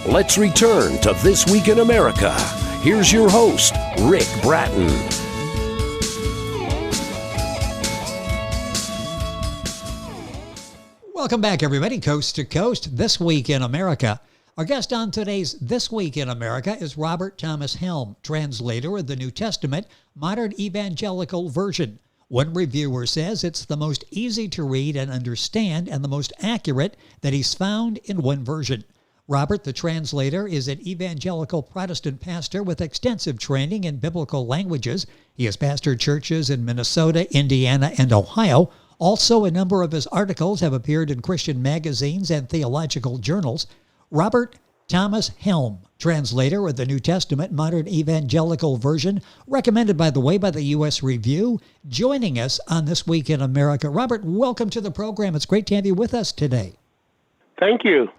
Let's return to This Week in America. Here's your host, Rick Bratton. Welcome back, everybody, coast to coast, This Week in America. Our guest on today's This Week in America is Robert Thomas Helm, translator of the New Testament, Modern Evangelical version. One reviewer says it's the most easy to read and understand and the most accurate that he's found in one version. Robert, the translator, is an evangelical Protestant pastor with extensive training in biblical languages. He has pastored churches in Minnesota, Indiana, and Ohio. Also, a number of his articles have appeared in Christian magazines and theological journals. Robert Thomas Helm, translator of the New Testament Modern Evangelical version, recommended, by the way, by the U.S. Review, joining us on This Week in America. Robert, welcome to the program. It's great to have you with us today. Thank you.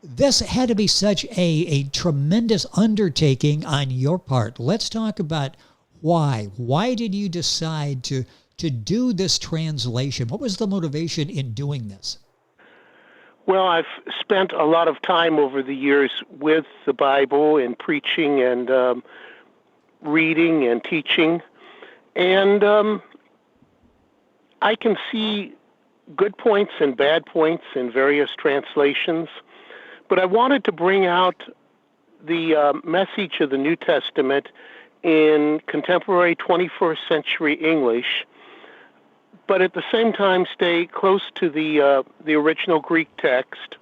This had to be such a tremendous undertaking on your part. Let's talk about why. Why did you decide to do this translation? What was the motivation in doing this? Well, I've spent a lot of time over the years with the Bible and preaching and reading and teaching. And I can see good points and bad points in various translations. But I wanted to bring out the message of the New Testament in contemporary 21st century English, but at the same time stay close to the original Greek text.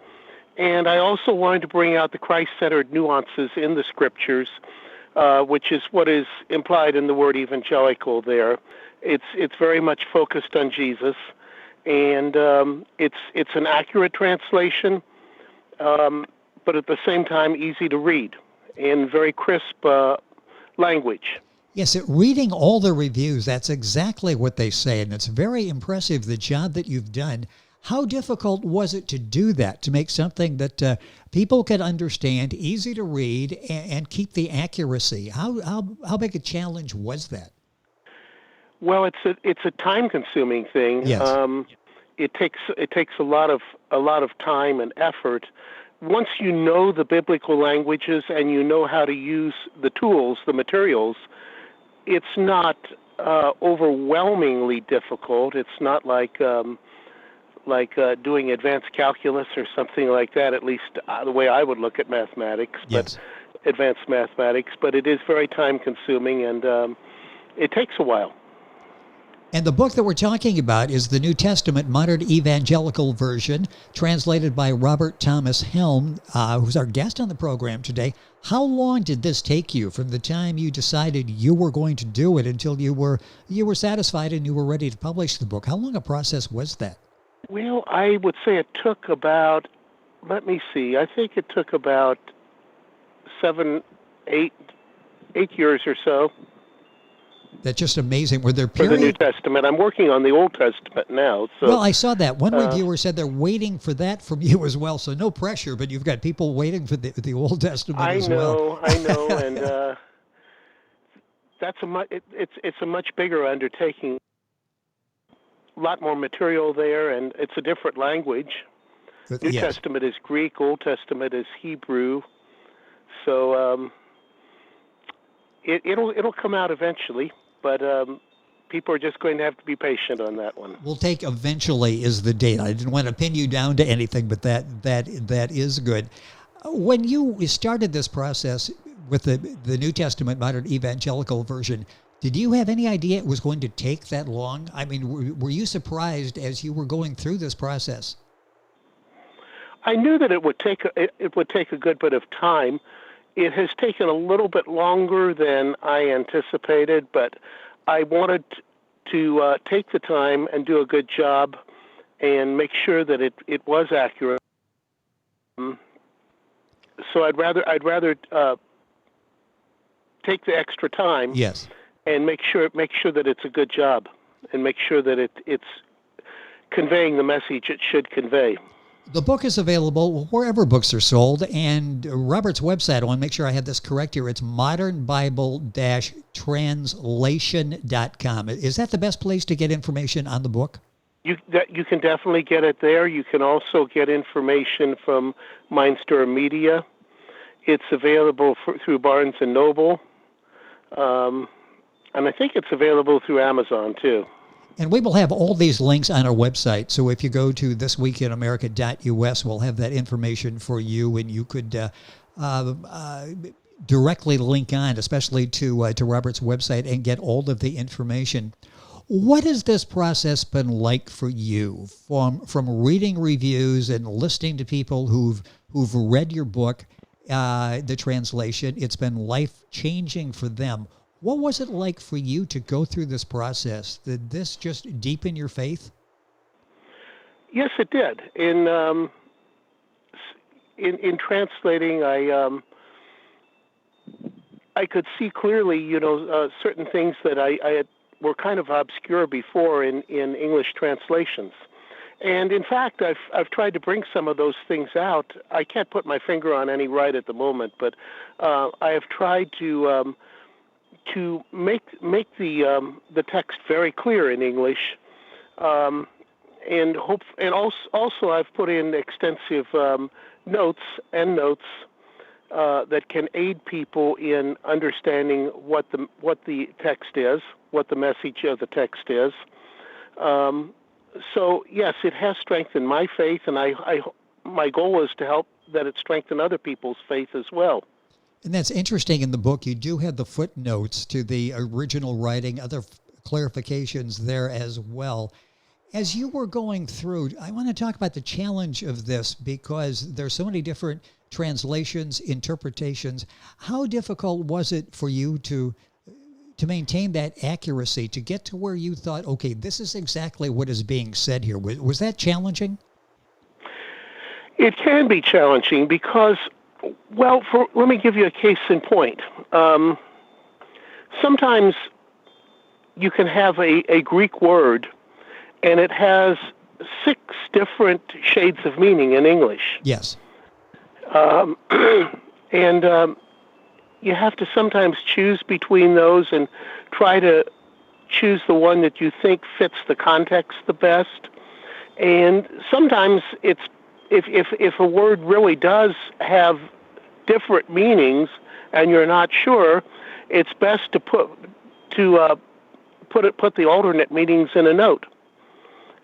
And I also wanted to bring out the Christ-centered nuances in the Scriptures, which is what is implied in the word evangelical there. It's very much focused on Jesus, and it's an accurate translation, but at the same time easy to read in very crisp language. Yes, reading all the reviews, that's exactly what they say, and it's very impressive, the job that you've done. How difficult was it to do that, to make something that people could understand, easy to read, and keep the accuracy? How big a challenge was that? Well, it's a time-consuming thing. Yes. It takes a lot of time and effort. Once you know the biblical languages and you know how to use the tools, the materials, it's not overwhelmingly difficult. It's not like doing advanced calculus or something like that, at least the way I would look at mathematics, Yes. But advanced mathematics. But it is very time-consuming, and it takes a while. And the book that we're talking about is the New Testament Modern Evangelical version, translated by Robert Thomas Helm, who's our guest on the program today. How long did this take you from the time you decided you were going to do it until you were satisfied and you were ready to publish the book? How long a process was that? Well, I would say it took about, I think it took about 8 years or so. That's just amazing. Were there For the New Testament. I'm working on the Old Testament now. So, well, I saw that. One reviewer said they're waiting for that from you as well, so no pressure, but you've got people waiting for the Old Testament as well. I know, and it's a much bigger undertaking. A lot more material there, and it's a different language. New Testament is Greek, Old Testament is Hebrew. So it'll come out eventually. But people are just going to have to be patient on that one. We'll take eventually is the date. I didn't want to pin you down to anything, but that is good. When you started this process with the New Testament Modern Evangelical version, did you have any idea it was going to take that long? I mean, were you surprised as you were going through this process? I knew that it would take a good bit of time. It has taken a little bit longer than I anticipated, but I wanted to take the time and do a good job and make sure that it was accurate. So I'd rather take the extra time, yes, and make sure that it's a good job and make sure that it's conveying the message it should convey. The book is available wherever books are sold, and Robert's website, I want to make sure I have this correct here, it's modernbible-translation.com. Is that the best place to get information on the book? You can definitely get it there. You can also get information from Mindster Media, It's available through Barnes & Noble, and I think it's available through Amazon, too. And we will have all these links on our website. So if you go to thisweekinamerica.us, we'll have that information for you, and you could directly link on, especially to Robert's website, and get all of the information. What has this process been like for you, from reading reviews and listening to people who've read your book, the translation? It's been life-changing for them. What was it like for you to go through this process? Did this just deepen your faith? Yes, it did. In translating, I could see clearly, certain things that I were kind of obscure before in English translations. And in fact, I've tried to bring some of those things out. I can't put my finger on any right at the moment, but I have tried to make the text very clear in English, and also I've put in extensive notes that can aid people in understanding what the text is, what the message of the text is. So yes, it has strengthened my faith, and my goal is to help that it strengthen other people's faith as well. And that's interesting. In the book, you do have the footnotes to the original writing, other clarifications there as well. As you were going through, I want to talk about the challenge of this, because there's so many different translations, interpretations. How difficult was it for you to maintain that accuracy, to get to where you thought, okay, this is exactly what is being said here? Was that challenging? It can be challenging because, well, let me give you a case in point. Sometimes you can have a Greek word, and it has 6 different shades of meaning in English. Yes. And you have to sometimes choose between those and try to choose the one that you think fits the context the best. And sometimes it's if a word really does have different meanings and you're not sure, it's best to put the alternate meanings in a note,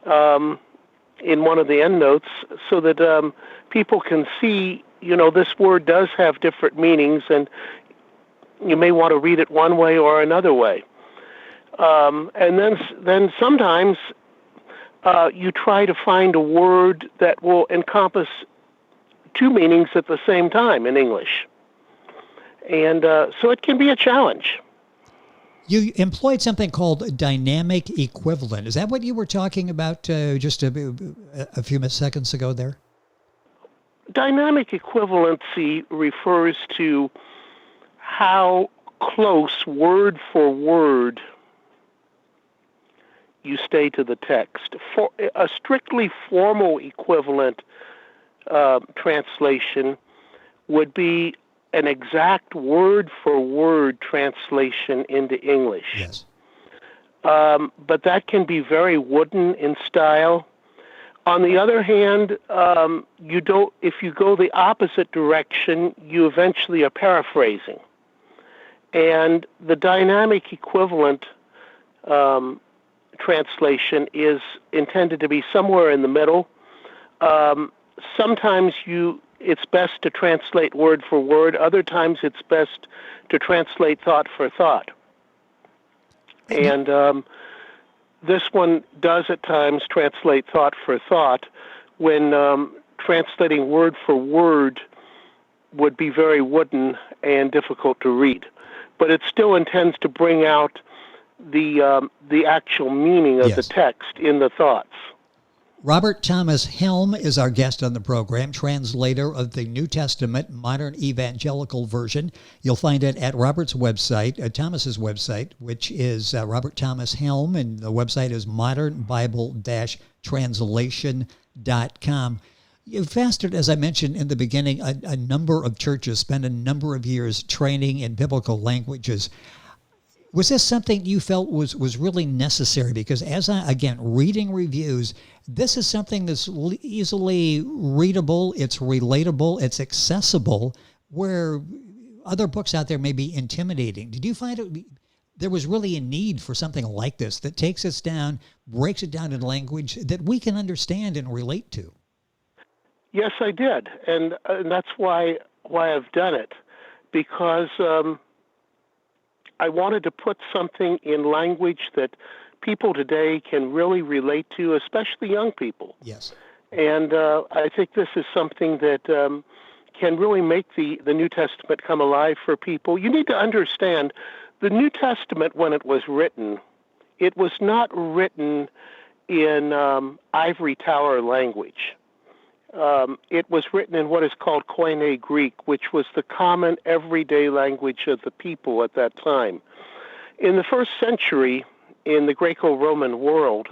in one of the end notes, so that people can see, this word does have different meanings, and you may want to read it one way or another way. And then sometimes you try to find a word that will encompass 2 meanings at the same time in English. And so it can be a challenge. You employed something called dynamic equivalent. Is that what you were talking about just a few seconds ago there? Dynamic equivalency refers to how close, word for word, you stay to the text. For a strictly formal equivalent translation would be an exact word-for-word translation into English. Yes. But that can be very wooden in style. On the other hand, if you go the opposite direction, you eventually are paraphrasing. And the dynamic equivalent translation is intended to be somewhere in the middle. Sometimes it's best to translate word for word. Other times it's best to translate thought for thought. And this one does at times translate thought for thought when translating word for word would be very wooden and difficult to read. But it still intends to bring out the actual meaning of the text in the thoughts. Robert Thomas Helm is our guest on the program, translator of the New Testament, Modern Evangelical version. You'll find it at Robert's website, Thomas's website, which is Robert Thomas Helm, and the website is modernbible-translation.com. You've fostered, as I mentioned in the beginning, a number of churches, spent a number of years training in biblical languages. Was this something you felt was really necessary? Because reading reviews, this is something that's easily readable, it's relatable, it's accessible, where other books out there may be intimidating. Did you find there was really a need for something like this that takes us down, breaks it down in language that we can understand and relate to? Yes, I did, and that's why I've done it, because I wanted to put something in language that people today can really relate to, especially young people. Yes. And I think this is something that can really make the New Testament come alive for people. You need to understand, the New Testament, when it was written, it was not written in ivory tower language. It was written in what is called Koine Greek, which was the common everyday language of the people at that time. In the first century, in the Greco-Roman world,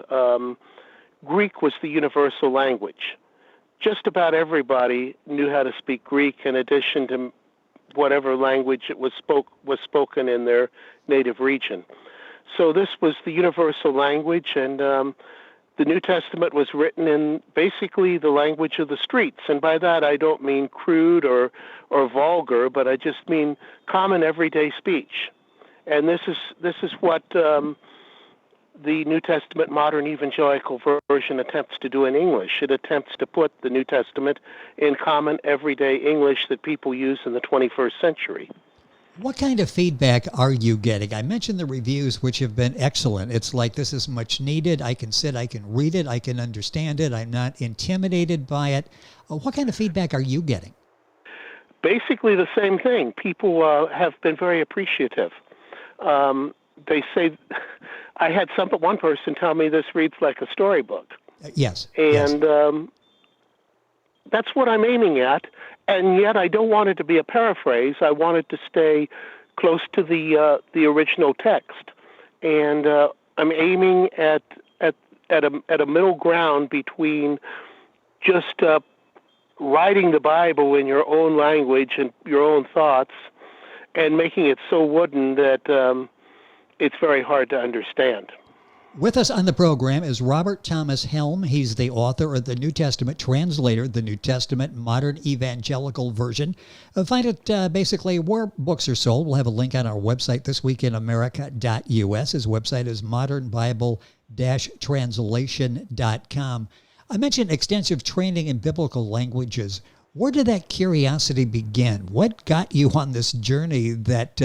Greek was the universal language. Just about everybody knew how to speak Greek in addition to whatever language it was spoken in their native region. So this was the universal language, and the New Testament was written in basically the language of the streets. And by that I don't mean crude or vulgar, but I just mean common everyday speech. And this is what the New Testament Modern Evangelical version attempts to do in English. It attempts to put the New Testament in common everyday English that people use in the 21st century. What kind of feedback are you getting? I mentioned the reviews, which have been excellent. It's like, this is much needed. I can sit, I can read it, I can understand it. I'm not intimidated by it. What kind of feedback are you getting? Basically the same thing. People have been very appreciative. They say, I had one person tell me this reads like a storybook. Yes. And yes. That's what I'm aiming at. And yet I don't want it to be a paraphrase. I want it to stay close to the original text. And I'm aiming at a middle ground between just writing the Bible in your own language and your own thoughts, and making it so wooden that it's very hard to understand. With us on the program is Robert Thomas Helm. He's the author of the New Testament Translator, the New Testament Modern Evangelical Version. Find it basically where books are sold. We'll have a link on our website, thisweekinamerica.us. His website is modernbible-translation.com. I mentioned extensive training in biblical languages. Where did that curiosity begin? What got you on this journey that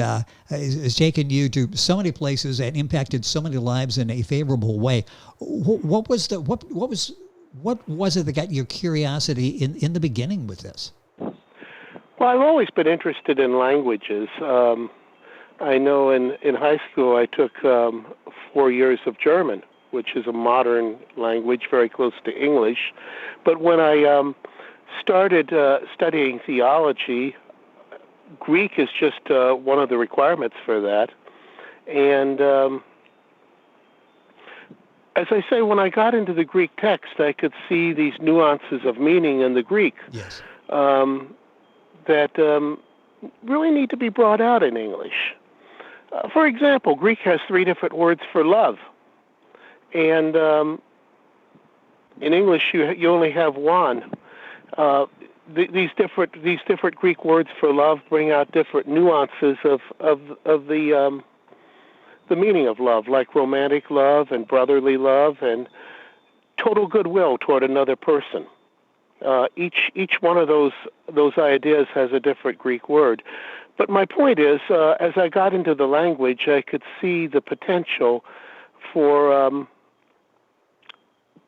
has taken you to so many places and impacted so many lives in a favorable way? What was it that got your curiosity in the beginning with this? Well, I've always been interested in languages. I know in high school I took 4 years of German, which is a modern language, very close to English. But when I started studying theology, Greek is just one of the requirements for that. And as I say, when I got into the Greek text, I could see these nuances of meaning in the Greek. Yes. That really need to be brought out in English. For example, Greek has 3 different words for love. And in English, you only have one. These different Greek words for love bring out different nuances of the meaning of love, like romantic love and brotherly love and total goodwill toward another person. Each one of those ideas has a different Greek word. But my point is, as I got into the language, I could see the potential for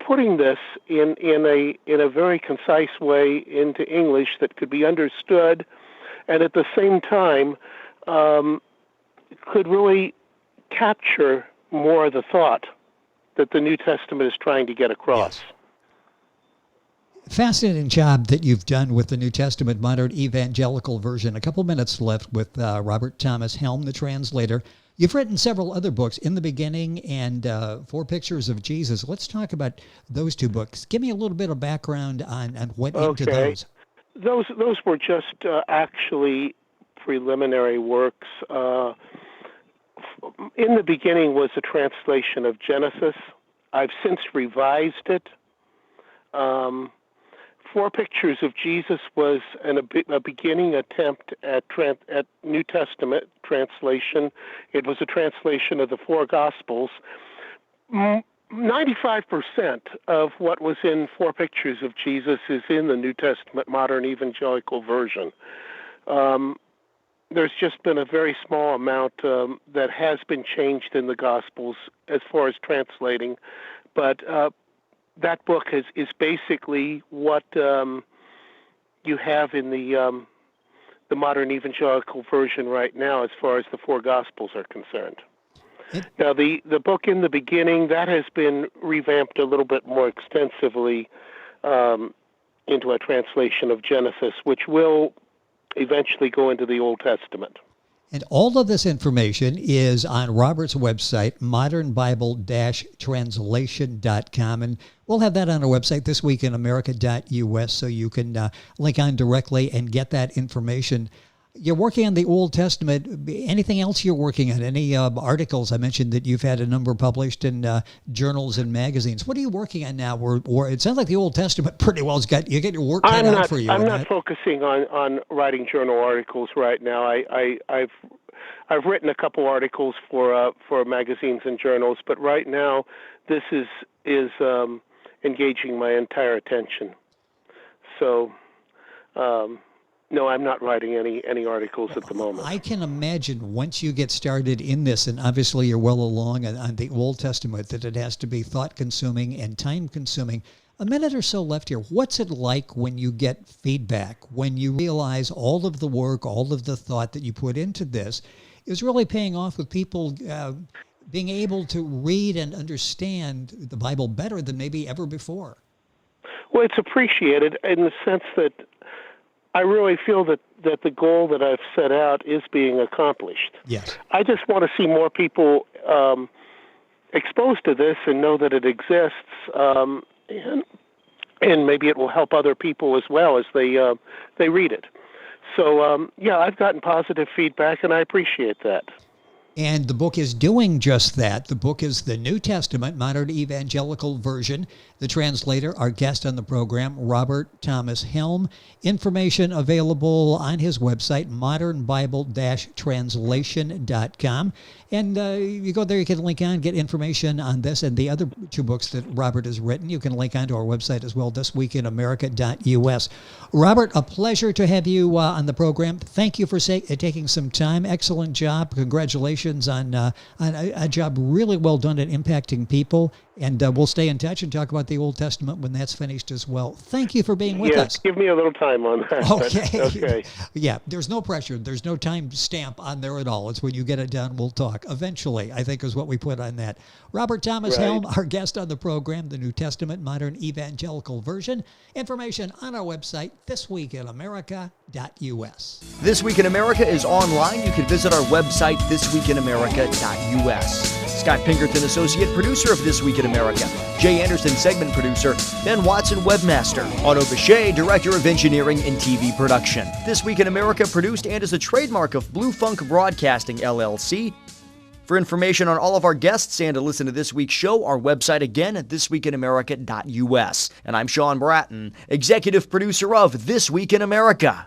putting this in a very concise way into English that could be understood, and at the same time could really capture more of the thought that the New Testament is trying to get across. Yes. Fascinating job that you've done with the New Testament Modern Evangelical Version. A couple minutes left with Robert Thomas Helm, the translator. You've written several other books, In the Beginning and 4 Pictures of Jesus. Let's talk about those 2 books. Give me a little bit of background on what into those. Those were just actually preliminary works. In the Beginning was a translation of Genesis. I've since revised it Four Pictures of Jesus was a beginning attempt at New Testament translation. It was a translation of the four Gospels. 95% of what was in Four Pictures of Jesus is in the New Testament Modern Evangelical version. There's just been a very small amount that has been changed in the Gospels as far as translating, but that book is basically what you have in the Modern Evangelical version right now as far as the four Gospels are concerned. Now, the book in the beginning, that has been revamped a little bit more extensively into a translation of Genesis, which will eventually go into the Old Testament. And all of this information is on Robert's website, modernbible-translation.com. And we'll have that on our website, thisweekinamerica.us, so you can link on directly and get that information. You're working on the Old Testament. Anything else you're working on? Any articles? I mentioned that you've had a number published in journals and magazines. What are you working on now? Or it sounds like the Old Testament pretty well has got your work cut out for you. I'm not focusing on writing journal articles right now. I've written a couple articles for magazines and journals, but right now this is engaging my entire attention. So. No, I'm not writing any articles at the moment. I can imagine once you get started in this, and obviously you're well along on the Old Testament, that it has to be thought-consuming and time-consuming. A minute or so left here. What's it like when you get feedback, when you realize all of the work, all of the thought that you put into this is really paying off with people being able to read and understand the Bible better than maybe ever before? Well, it's appreciated in the sense that I really feel that the goal that I've set out is being accomplished. Yes. I just want to see more people exposed to this and know that it exists, and maybe it will help other people as well as they read it. So, I've gotten positive feedback, and I appreciate that. And the book is doing just that. The book is the New Testament, Modern Evangelical version. The translator, our guest on the program, Robert Thomas Helm. Information available on his website, modernbible-translation.com. And you go there, you can link on, get information on this and the other two books that Robert has written. You can link on to our website as well, thisweekinamerica.us. Robert, a pleasure to have you on the program. Thank you for taking some time. Excellent job. Congratulations on a job really well done at impacting people. And we'll stay in touch and talk about the Old Testament when that's finished as well. Thank you for being with us. Give me a little time on that. Okay. Yeah, there's no pressure. There's no time stamp on there at all. It's when you get it done, we'll talk. Eventually, I think is what we put on that. Robert Thomas Helm, our guest on the program, the New Testament Modern Evangelical version. Information on our website, thisweekinamerica.us. This Week in America is online. You can visit our website, thisweekinamerica.us. Scott Pinkerton, Associate Producer of This Week in America. Jay Anderson, Segment Producer. Ben Watson, Webmaster. Otto Bechet, Director of Engineering and TV Production. This Week in America produced and is a trademark of Blue Funk Broadcasting, LLC. For information on all of our guests and to listen to this week's show, our website again at thisweekinamerica.us. And I'm Sean Bratton, Executive Producer of This Week in America.